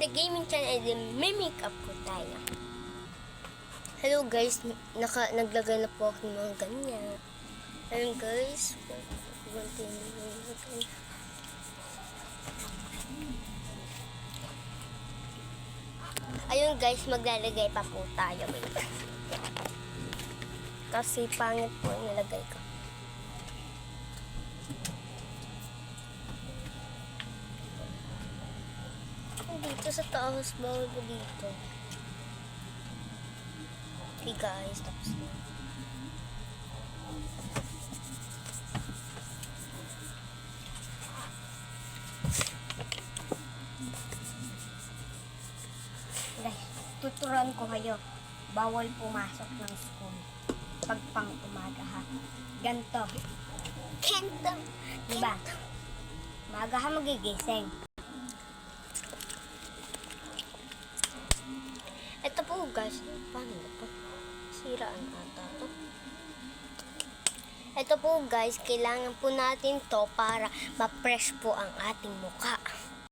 the gaming channel and may makeup po tayo. Hello guys, naglagay na po ako ng mga ganyan. Ayun guys, ayun guys, maglalagay pa po tayo. Kasi pangit po yung nalagay ko. Dito sa taas, bawal po dito. Okay guys, tapos na. Guys, tuturuan ko kayo. Bawal pumasok ng school pag pang umaga ha. Ganto. Ganto. Diba? Umaga ha magigising. Ito po guys, paano ito? Siraan ata to. Ito po guys, kailangan po natin to para ma-fresh po ang ating mukha.